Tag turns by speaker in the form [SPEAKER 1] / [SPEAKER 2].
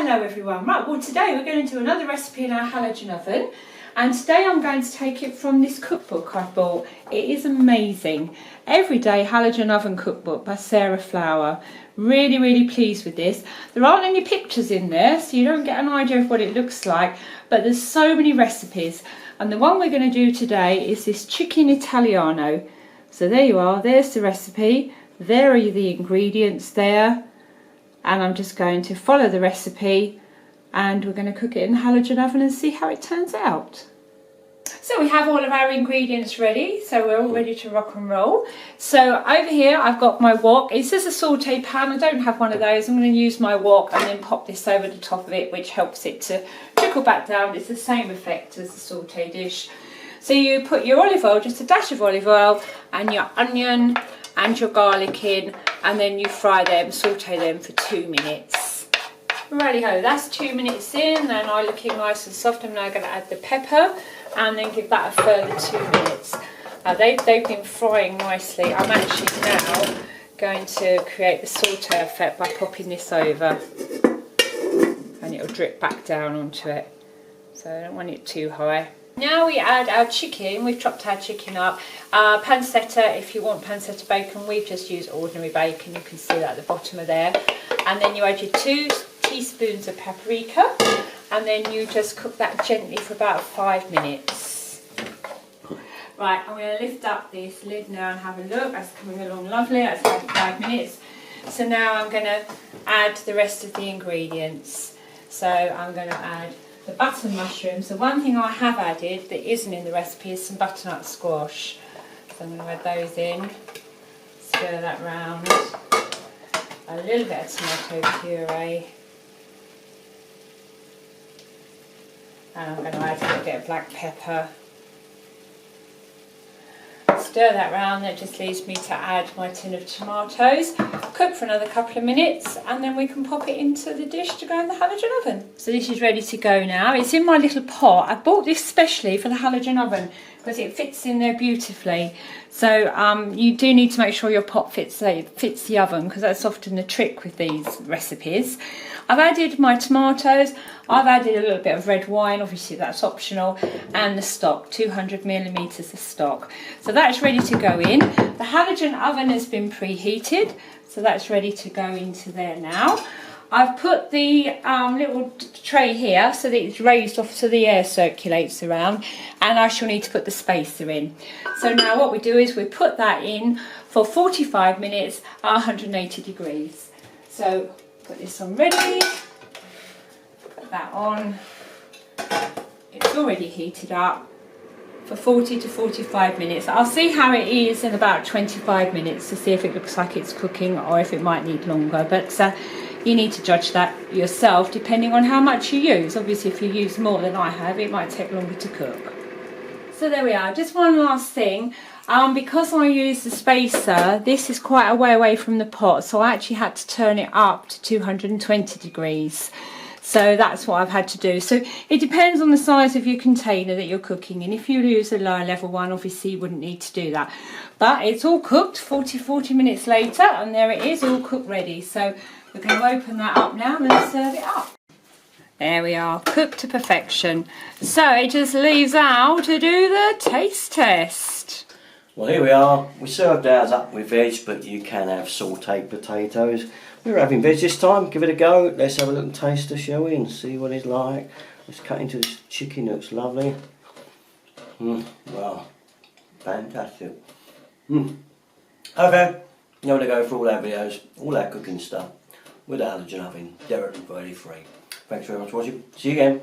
[SPEAKER 1] Hello everyone. Right, well today we're going to do another recipe in our halogen oven, and today I'm going to take it from this cookbook I bought. It is amazing. Everyday Halogen Oven Cookbook by Sarah Flower. Really pleased with this. There aren't any pictures in there, so you don't get an idea of what it looks like, but there's so many recipes, and the one we're going to do today is this chicken italiano. So there you are, there's the recipe, there are the ingredients there. And I'm just going to follow the recipe, and we're going to cook it in the halogen oven and see how it turns out. So we have all of our ingredients ready, so we're all ready to rock and roll. So over here I've got my wok. It says a saute pan. I don't have one of those. I'm going to use my wok and then pop this over the top of it, which helps it to trickle back down. It's the same effect as the saute dish. So you put your olive oil, just a dash of olive oil, and your onion and your garlic in, and then you fry them, saute them for 2 minutes. Righty-ho, that's 2 minutes in, they're now looking nice and soft. I'm now going to add the pepper and then give that a further 2 minutes. They've been frying nicely. I'm actually now going to create the saute effect by popping this over, and it'll drip back down onto it. So I don't want it too high. Now we add our chicken. We've chopped our chicken up. Pancetta, if you want pancetta bacon, we've just used ordinary bacon. You can see that at the bottom of there. And then you add your 2 teaspoons of paprika, and then you just cook that gently for about 5 minutes. Right, I'm going to lift up this lid now and have a look. That's coming along lovely. That's about 5 minutes. So now I'm going to add the rest of the ingredients. So I'm going to add the button mushrooms. The one thing I have added that isn't in the recipe is some butternut squash. So I'm going to add those in, stir that round, a little bit of tomato puree, and I'm going to add a little bit of black pepper. Stir that round. That just leaves me to add my tin of tomatoes, cook for another couple of minutes, and then we can pop it into the dish to go in the halogen oven. So this is ready to go now. It's in my little pot. I bought this specially for the halogen oven because it fits in there beautifully. So you do need to make sure your pot fits the oven, because that's often the trick with these recipes. I've added my tomatoes, I've added a little bit of red wine, obviously that's optional, and the stock, 200 millimetres of stock. So that's ready to go in. The halogen oven has been preheated, so that's ready to go into there now. I've put the little tray here so that it's raised off so the air circulates around, and I shall need to put the spacer in. So now what we do is we put that in for 45 minutes at 180 degrees. So put this on ready, put that on. It's already heated up for 40 to 45 minutes. I'll see how it is in about 25 minutes to see if it looks like it's cooking or if it might need longer, but you need to judge that yourself depending on how much you use. Obviously if you use more than I have, it might take longer to cook. So there we are. Just one last thing. Because I use the spacer, this is quite a way away from the pot, so I actually had to turn it up to 220 degrees. So that's what I've had to do. So it depends on the size of your container that you're cooking in. If you use a lower level one, obviously you wouldn't need to do that. But it's all cooked 40 minutes later, and there it is, all cooked ready. So we're going to open that up now and serve it up. There we are, cooked to perfection. So it just leaves Al to do the taste test.
[SPEAKER 2] Well, here we are. We served ours up with veg, but you can have sautéed potatoes. We're having veg this time. Give it a go. Let's have a look and taste it, shall we, and see what it's like. Let's cut into this chicken. Looks lovely. Wow, fantastic. Okay, you want to go for all our videos, all our cooking stuff with the halogen oven. They're ready free. Thanks very much for watching. See you again.